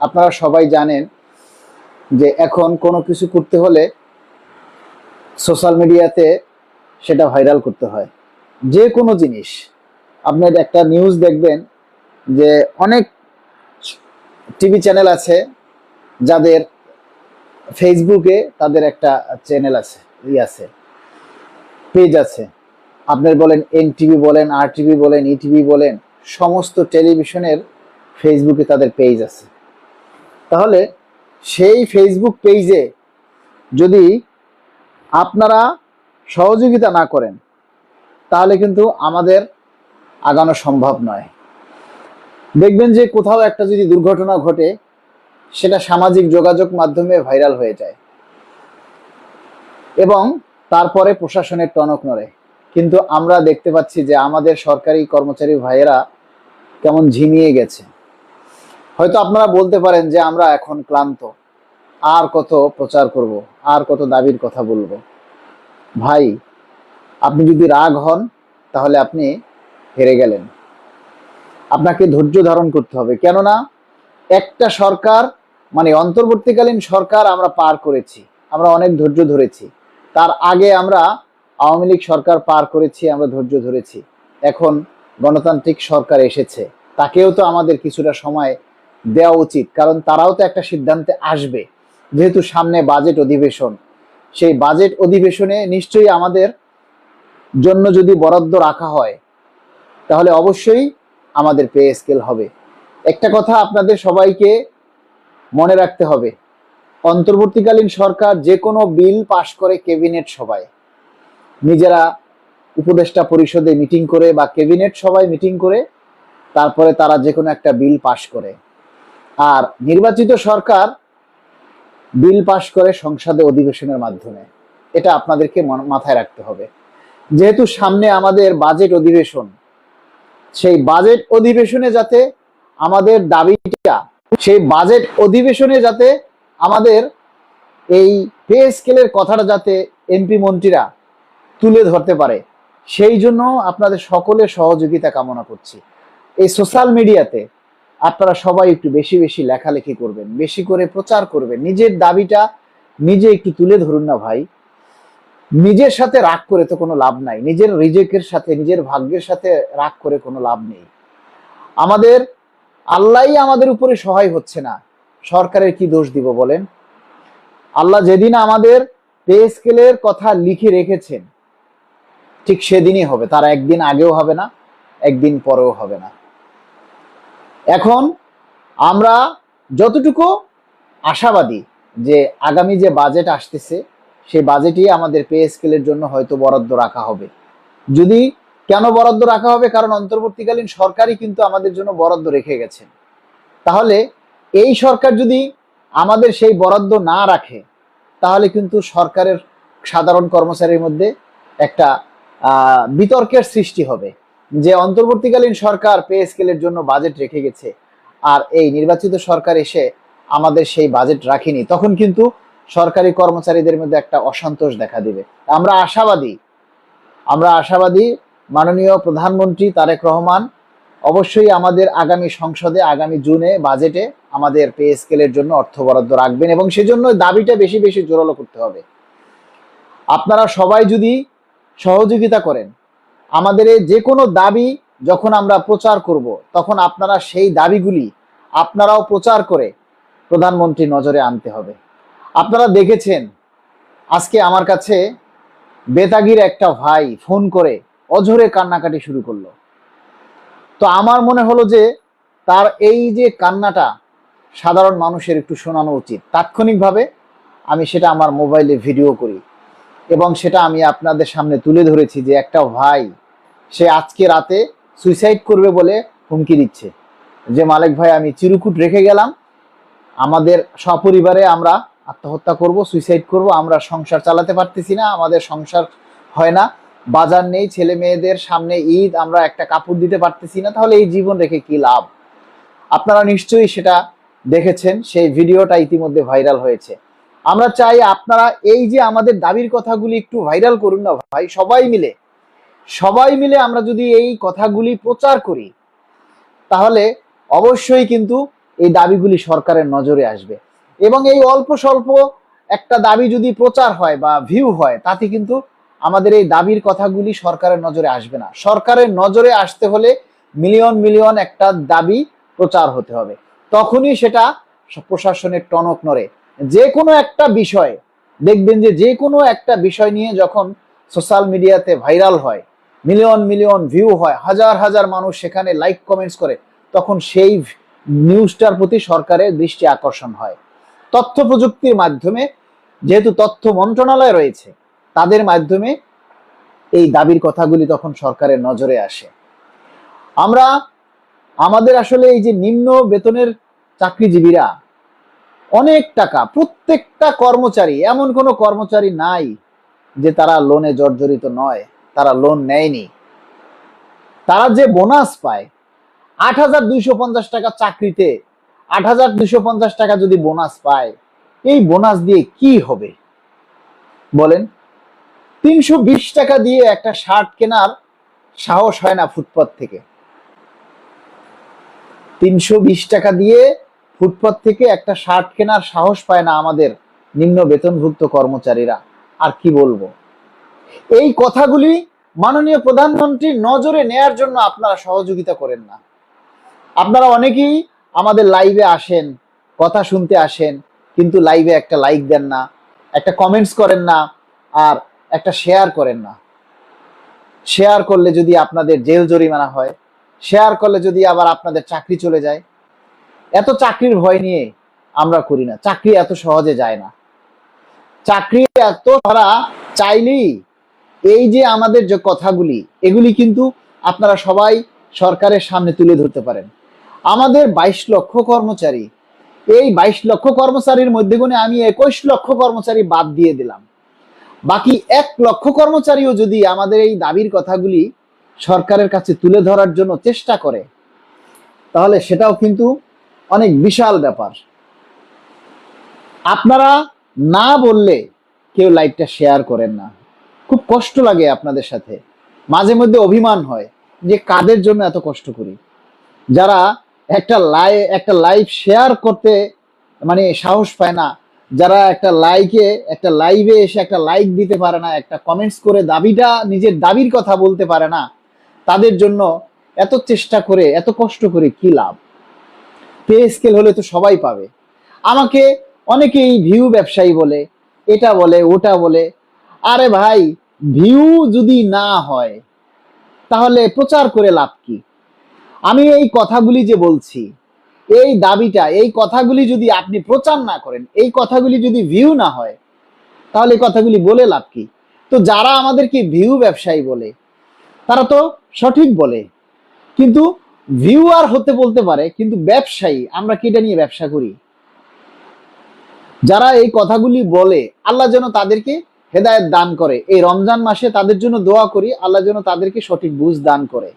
আপনারা সবাই জানেন যে এখন কোনো কিছু করতে হলে সোশ্যাল মিডিয়াতে সেটা ভাইরাল করতে হয়। যে কোনো জিনিস, আপনার একটা নিউজ দেখবেন যে অনেক টিভি চ্যানেল আছে যাদের ফেসবুকে তাদের একটা চ্যানেল আছে, আছে, পেজ আছে। আপনার বলেন এনটিভি বলেন, আর টিভি বলেন, ইটিভি বলেন, সমস্ত টেলিভিশনের ফেসবুকে তাদের পেজ আছে। তাহলে সেই ফেসবুক পেজে যদি আপনারা সহযোগিতা না করেন তাহলে কিন্তু আমাদের আগানো সম্ভব নয়। দেখবেন যে কোথাও একটা যদি দুর্ঘটনা ঘটে সেটা সামাজিক যোগাযোগ মাধ্যমে ভাইরাল হয়ে যায় এবং তারপরে প্রশাসনের টনক নড়ে। কিন্তু আমরা দেখতে পাচ্ছি যে আমাদের সরকারি কর্মচারী ভাইয়েরা কেমন ঝিমিয়ে গেছে। হয়তো আপনারা বলতে পারেন যে আমরা এখন ক্লান্ত, আর কত প্রচার করব, আর কত দাবির কথা বলবো। ভাই, আপনি যদি রাগ হন তাহলে আপনি হেরে গেলেন। আপনাকে ধৈর্য ধারণ করতে হবে, কেননা একটা সরকার মানে অন্তর্বর্তীকালীন সরকার আমরা পার করেছি, আমরা অনেক ধৈর্য ধরেছি। তার আগে আমরা আওয়ামী লীগ সরকার পার করেছি, আমরা ধৈর্য ধরেছি। এখন গণতান্ত্রিক সরকার এসেছে, তাকেও তো আমাদের কিছুটা সময় দেওয়া উচিত, কারণ তারাও তো একটা সিদ্ধান্তে আসবে। যেহেতু সামনে বাজেট অধিবেশন, সেই বাজেট অধিবেশনে নিশ্চয়ই আমাদের জন্য যদি বরাদ্দ রাখা হয় তাহলে অবশ্যই আমাদের পে স্কেল হবে। একটা কথা আপনাদের সবাইকে মনে রাখতে হবে, অন্তর্বর্তীকালীন সরকার যে কোনো বিল পাশ করে ক্যাবিনেট সভায়, নিজেরা উপদেষ্টা পরিষদে মিটিং করে বা ক্যাবিনেট সভায় মিটিং করে তারপরে তারা যে কোনো একটা বিল পাশ করে। আর নির্বাচিত সরকার বিল পাশ করে সংসদে অধিবেশনের মাধ্যমে। এটা আপনাদেরকে মাথায় রাখতে হবে। যেহেতু সামনে আমাদের বাজেট অধিবেশন, সেই বাজেট অধিবেশনে যাতে আমাদের দাবিটা, সেই বাজেট অধিবেশনে যাতে আমাদের এই পে স্কেলের কথাটা যাতে এমপি মন্ত্রীরা তুলে ধরতে পারে, সেই জন্য আপনাদের সকলের সহযোগিতা কামনা করছি। এই সোশ্যাল মিডিয়াতে আপনারা সবাই একটু বেশি বেশি লেখালেখি করবেন, বেশি করে প্রচার করবেন, নিজের দাবিটা নিজে একটু তুলে ধরুন না ভাই। নিজের সাথে রাগ করে তো কোনো লাভ নাই, নিজের রিজেকের সাথে, নিজের ভাগ্যের সাথে রাগ করে কোনো লাভ নেই। আমাদের আল্লাহই আমাদের উপরে সহায় হচ্ছে না, সরকারের কি দোষ দিব বলেন? আল্লাহ যেদিন আমাদের পে স্কেলের কথা লিখে রেখেছেন ঠিক সেদিনই হবে, তার একদিন আগেও হবে না, একদিন পরেও হবে না। এখন আমরা যতটুকু আশাবাদী যে আগামী যে বাজেট আসতেছে সেই বাজেটই আমাদের পে স্কেলের জন্য হয়তো বরাদ্দ রাখা হবে। যদি কেন বরাদ্দ রাখা হবে, কারণ অন্তর্বর্তীকালীন সরকারই কিন্তু আমাদের জন্য বরাদ্দ রেখে গেছেন। তাহলে এই সরকার যদি আমাদের সেই বরাদ্দ না রাখে তাহলে কিন্তু সরকারের সাধারণ কর্মচারীর মধ্যে একটা বিতর্কের সৃষ্টি হবে যে অন্তর্বর্তীকালীন সরকার পে স্কেলের জন্য বাজেট রেখে গেছে আর এই নির্বাচিত সরকার এসে আমাদের সেই বাজেট রাখেনি, তখন কিন্তু সরকারি কর্মচারীদের মধ্যে একটা অসন্তোষ দেখা দিবে। আমরা আশাবাদী মাননীয় প্রধানমন্ত্রী তারেক রহমান অবশ্যই আমাদের আগামী সংসদে, আগামী জুনে বাজেটে আমাদের পে স্কেলের জন্য অর্থ বরাদ্দ রাখবেন এবং সেজন্য দাবিটা বেশি বেশি জোরালো করতে হবে। আপনারা সবাই যদি সহযোগিতা করেন, আমাদের যে কোনো দাবি যখন আমরা প্রচার করব তখন আপনারা সেই দাবিগুলি আপনারাও প্রচার করে প্রধানমন্ত্রী নজরে আনতে হবে। আপনারা দেখেছেন আজকে আমার কাছে বেতাগির একটা ভাই ফোন করে অঝরে কান্নাকাটি শুরু করলো। তো আমার মনে হলো যে তার এই যে কান্নাটা সাধারণ মানুষের একটু শোনানো উচিত। তাৎক্ষণিকভাবে আমি সেটা আমার মোবাইলে ভিডিও করি এবং সেটা আমি আপনাদের সামনে তুলে ধরেছি যে একটা ভাই সে আজকে রাতে সুইসাইড করবে বলে হুমকি দিচ্ছে যে মালিক ভাই আমি চিরকুট রেখে গেলাম, আমাদের সপরিবারে আমরা আত্মহত্যা করব, সুইসাইড করব, আমরা সংসার চালাতে পারতেছি না, আমাদের সংসার হয় না, বাজার নেই, ছেলে মেয়েদের সামনে ঈদ, আমরা একটা কাপড় দিতে পারতেছি না, তাহলে এই জীবন রেখে কি লাভ? আপনারা নিশ্চয়ই সেটা দেখেছেন, সেই ভিডিওটা ইতিমধ্যে ভাইরাল হয়েছে। আমরা চাই আপনারা এই যে আমাদের দাবির কথাগুলি একটু ভাইরাল করুন না ভাই, সবাই মিলে আমরা যদি এই কথাগুলি প্রচার করি তাহলে অবশ্যই কিন্তু এই দাবিগুলি সরকারের নজরে আসবে। এবং এই অল্প স্বল্প একটা দাবি যদি প্রচার হয় বা ভিউ হয়, তাতে কিন্তু আমাদের এই দাবির কথাগুলি সরকারের নজরে আসবে না। সরকারের নজরে আসতে হলে মিলিয়ন মিলিয়ন একটা দাবি প্রচার হতে হবে, তখনই সেটা প্রশাসনের টনক নড়ে। যে কোনো একটা বিষয় দেখবেন যে কোনো একটা বিষয় নিয়ে যখন সোশ্যাল মিডিয়াতে ভাইরাল হয়, মিলিয়ন মিলিয়ন ভিউ হয়, হাজার হাজার মানুষ সেখানে লাইক কমেন্টস করে, তখন সেই নিউজটার প্রতি সরকারের দৃষ্টি আকর্ষণ হয়। তথ্য প্রযুক্তির মাধ্যমে, যেহেতু তথ্য মন্ত্রণালয় রয়েছে, তাদের মাধ্যমে এই দাবির কথাগুলি তখন সরকারের নজরে আসে। আমরা আমাদের আসলে এই যে নিম্ন বেতনের চাকরিজীবীরা অনেক টাকা, প্রত্যেকটা কর্মচারী, এমন কোনো কর্মচারী নাই যে তারা লোনে জর্জরিত নয়, তারা লোন নেয়নি। তারা যে বোনাস পায় ৮,২৫০ টাকা চাকরিতে, ৮,২৫০ টাকা যদি বোনাস পায়, এই বোনাস দিয়ে কি হবে বলেন? ৩২০ টাকা দিয়ে একটা শার্ট কেনার সাহস হয় না ফুটপাত থেকে। ৩২০ টাকা দিয়ে ফুটপাত থেকে একটা শার্ট কেনার সাহস পায় না আমাদের নিম্ন বেতনভুক্ত কর্মচারীরা। আর কি বলবো? এই কথাগুলি মাননীয় প্রধানমন্ত্রীর নজরে নেয়ার জন্য আপনারা সহযোগিতা করেন না। আপনারা অনেকেই আমাদের লাইভে আসেন, কথা শুনতে আসেন, কিন্তু লাইভে একটা লাইক দেন না, একটা কমেন্টস করেন না, আর একটা শেয়ার করেন না। শেয়ার করলে যদি আপনাদের জেল জরিমানা হয়, শেয়ার করলে যদি আবার আপনাদের চাকরি চলে যায়, এত চাকরির ভয় নিয়ে আমরা করি না। চাকরি এত সহজে যায় না। চাকরি এত, তারা চাইলেই এই যে আমাদের যে কথাগুলি, এগুলি কিন্তু আপনারা সবাই সরকারের সামনে তুলে ধরতে পারেন। আমাদের ২২ লক্ষ কর্মচারী, এই ২২ লক্ষ কর্মচারীর মধ্যে গুণে আমি ২১ লক্ষ কর্মচারী বাদ দিয়ে দিলাম। বাকি ১ লক্ষ কর্মচারীও যদি আমাদের এই দাবির কথাগুলি সরকারের কাছে তুলে ধরার জন্য চেষ্টা করে, তাহলে সেটাও কিন্তু অনেক বিশাল ব্যাপার। আপনারা না বললে কেউ লাইভটা শেয়ার করেন না। খুব কষ্ট লাগে আপনাদের সাথে, মাঝে মধ্যে অভিমান হয় যে কাদের জন্য এত কষ্ট করি। যারা একটা লাইভ শেয়ার করতে মানে সাহস পায় না, যারা একটা লাইভে এসে একটা লাইক দিতে পারে না, একটা কমেন্টস করে নিজের দাবির কথা বলতে পারে না, তাদের জন্য এত চেষ্টা করে, এত কষ্ট করে কি লাভ? পে স্কেল হলে তো সবাই পাবে। আমাকে অনেকেই ভিউ ব্যবসায়ী বলে, এটা বলে, ওটা বলে। আরে ভাই, ভিউ যদি না হয় তাহলে প্রচার করে লাভ কি? আমি এই কথাগুলি যে বলছি, এই দাবিটা, এই কথাগুলি যদি আপনি প্রচার না করেন, এই কথাগুলি যদি ভিউ না হয়, তাহলে এই কথাগুলি বলে লাভ কি? তো যারা আমাদেরকে ভিউ ব্যবসায়ী বলে, তারা তো সঠিক বলে, কিন্তু ভিউয়ার হতে বলতে পারে, কিন্তু ব্যবসায়ী আমরা কি এটা নিয়ে ব্যবসা করি? যারা এই কথাগুলি বলে, আল্লাহ যেন তাদেরকে হেদায়েত দান করে। এই রমজান মাসে তাদের জন্য দোয়া করি, আল্লাহ যেন তাদেরকে সঠিক বুঝ দান করে।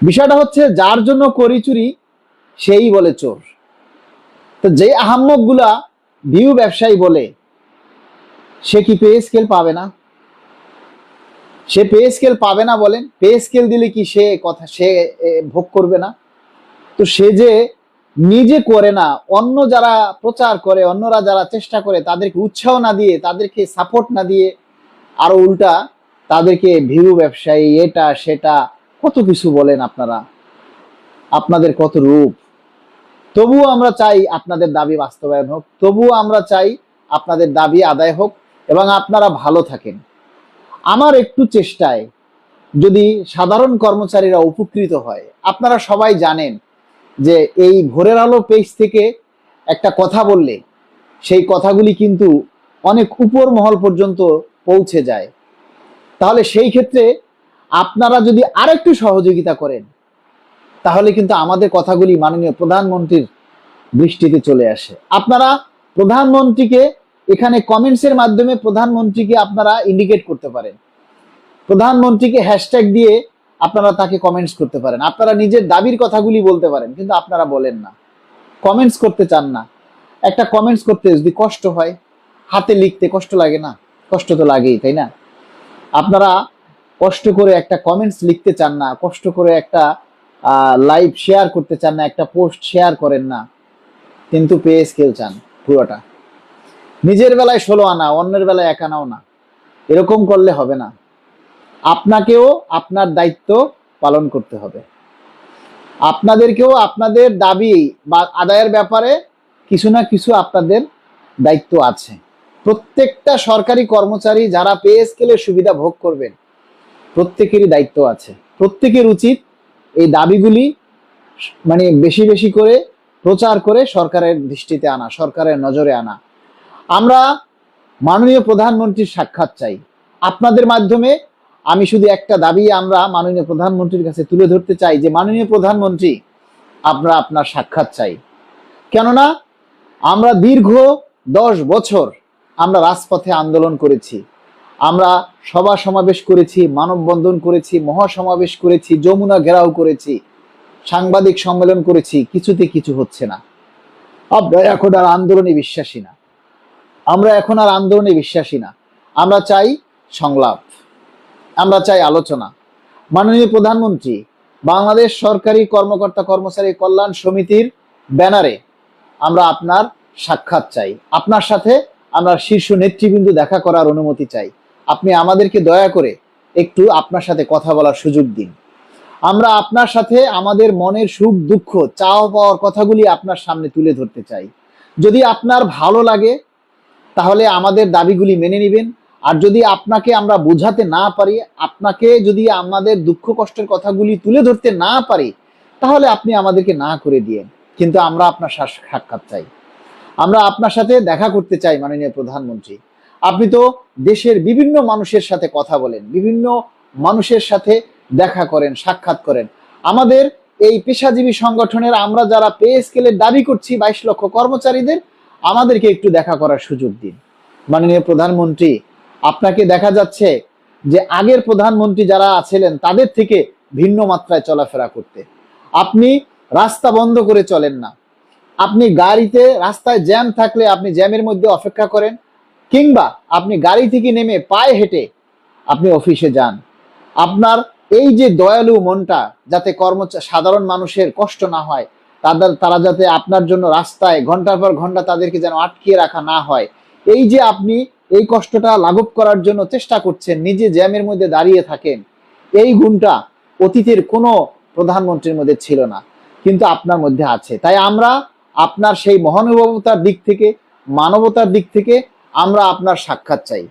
বিষয়টা হচ্ছে, যার জন্য করি চুরি সেই বলে চোর। তো যে আহাম্মক গুলা ভিউ ব্যবসায়ী বলে, সে কি পে স্কেল পাবে না? সে পে স্কেল পাবে না বলেন? পে স্কেল দিলে কি সে ভোগ করবে না? তো সে যে নিজে করে না, অন্য যারা প্রচার করে, অন্যরা যারা চেষ্টা করে, তাদেরকে উৎসাহ না দিয়ে, তাদেরকে সাপোর্ট না দিয়ে, আরো উল্টা তাদেরকে ভিউ ব্যবসায়ী, এটা সেটা কত কিছু বলেন আপনারা, আপনাদের কত রূপ। তবুও আমরা চাই আপনাদের দাবি বাস্তবায়ন হোক, তবুও আমরা চাই আপনাদের দাবি আদায় হোক এবং আপনারা ভালো থাকেন। আমার একটু চেষ্টায় যদি সাধারণ কর্মচারীরা উপকৃত হয়, আপনারা সবাই জানেন যে এই ভোরের আলো পেজ থেকে একটা কথা বললে সেই কথাগুলি কিন্তু অনেক উপর মহল পর্যন্ত পৌঁছে যায়। তাহলে সেই ক্ষেত্রে আপনারা যদি আরেকটু সহযোগিতা করেন, তাহলে কিন্তু আমাদের কথাগুলি মাননীয় প্রধানমন্ত্রীর দৃষ্টিতে চলে আসে। আপনারা প্রধানমন্ত্রীকে এখানে কমেন্টসের মাধ্যমে প্রধানমন্ত্রীকে আপনারা ইন্ডিকেট করতে পারেন, প্রধানমন্ত্রীকে হ্যাশট্যাগ দিয়ে আপনারা তাকে কমেন্টস করতে পারেন, আপনারা নিজের দাবির কথাগুলি বলতে পারেন, কিন্তু আপনারা বলেন না, কমেন্টস করতে চান না। একটা কমেন্টস করতে যদি কষ্ট হয়, হাতে লিখতে কষ্ট লাগে না? কষ্ট তো লাগেই, তাই না? আপনারা কষ্ট করে একটা কমেন্টস লিখতে চান না, কষ্ট করে একটা লাইভ শেয়ার করতে চান না, একটা পোস্ট শেয়ার করেন না, কিন্তু পে স্কেল চান পুরোটা। নিজের বেলায় 16 আনা, অন্যের বেলায় 1 আনাও না, এরকম করলে হবে না। আপনাকেও আপনার দায়িত্ব পালন করতে হবে। আপনাদেরকেও আপনাদের দাবি বা আদায়ের ব্যাপারে কিছু না কিছু আপনাদের দায়িত্ব আছে। প্রত্যেকটা সরকারি কর্মচারী যারা পে স্কেলের সুবিধা ভোগ করবেন, প্রত্যেকেরই দায়িত্ব আছে। প্রত্যেকের উচিত এই দাবিগুলি মানে বেশি বেশি করে প্রচার করে সরকারের দৃষ্টিতে আনা, সরকারের নজরে আনা। আমরা মাননীয় প্রধানমন্ত্রীর সাক্ষাৎ চাই আপনাদের মাধ্যমে। আমি শুধু একটা দাবি আমরা মাননীয় প্রধানমন্ত্রীর কাছে তুলে ধরতে চাই যে মাননীয় প্রধানমন্ত্রী, আমরা আপনার সাক্ষাৎ চাই। কেননা আমরা দীর্ঘ 10 বছর আমরা রাজপথে আন্দোলন করেছি, আমরা সভা সমাবেশ করেছি, মানববন্ধন করেছি, মহাসমাবেশ করেছি, যমুনা ঘেরাও করেছি, সাংবাদিক সম্মেলন করেছি, কিছুতে কিছু হচ্ছে না। আমরা এখন আর আন্দোলনে বিশ্বাসী না, আমরা এখন আর আন্দোলনে বিশ্বাসী না। আমরা চাই সংলাপ, আমরা চাই আলোচনা। মাননীয় প্রধানমন্ত্রী, বাংলাদেশ সরকারি কর্মকর্তা কর্মচারী কল্যাণ সমিতির ব্যানারে আমরা আপনার সাক্ষাৎ চাই। আপনার সাথে আমরা শীর্ষ নেতৃবৃন্দ দেখা করার অনুমতি চাই। আপনি আমাদেরকে দয়া করে একটু আপনার সাথে কথা বলার সুযোগ দিন। আমরা আপনার সাথে আমাদের মনের সুখ দুঃখ চাওয়া পাওয়ার কথাগুলি আপনার সামনে তুলে ধরতে চাই। যদি আপনার ভালো লাগে তাহলে আমাদের দাবিগুলি মেনে নেবেন, আর যদি আপনাকে আমরা বোঝাতে না পারি, আপনাকে যদি আমাদের দুঃখ কষ্টের কথাগুলি তুলে ধরতে না পারি, তাহলে আপনি আমাদেরকে না করে দিয়েন। কিন্তু আমরা আপনার সাক্ষাৎ চাই, আমরা আপনার সাথে দেখা করতে চাই। মাননীয় প্রধানমন্ত্রী, আপনি তো দেশের বিভিন্ন মানুষের সাথে কথা বলেন, বিভিন্ন মানুষের সাথে দেখা করেন, সাক্ষাৎ করেন। আমাদের এই পেশাজীবী সংগঠনের আমরা যারা পে স্কেলের দাবি করছি 22 লক্ষ কর্মচারীদের, আমাদেরকে একটু দেখা করার সুযোগ দিন। মাননীয় প্রধানমন্ত্রী, আপনাকে দেখা যাচ্ছে যে আগের প্রধানমন্ত্রী যারা আছিলেন তাদের থেকে ভিন্ন মাত্রায় চলাফেরা করতে। আপনি রাস্তা বন্ধ করে চলেন না, আপনি গাড়িতে রাস্তায় জ্যাম থাকলে আপনি জ্যামের মধ্যে অপেক্ষা করেন, কিংবা আপনি গাড়ি থেকে নেমে পায়ে হেঁটে আপনি অফিসে যান। আপনার এই যে দয়ালু মনটা, যাতে সাধারণ মানুষের কষ্ট না হয়, তারা যাতে আপনার জন্য রাস্তায় ঘন্টার পর ঘন্টা তাদেরকে যেন আটকিয়ে রাখা না হয়, এই যে আপনি এই কষ্টটা লাঘব করার জন্য চেষ্টা করছেন, নিজে জ্যামের মধ্যে দাঁড়িয়ে থাকেন, এই গুণটা অতীতের কোনো প্রধানমন্ত্রীর মধ্যে ছিল না, কিন্তু আপনার মধ্যে আছে। তাই আমরা আপনার সেই মহানুভবতার দিক থেকে, মানবতার দিক থেকে আমরা আপনার সাক্ষাৎ চাই।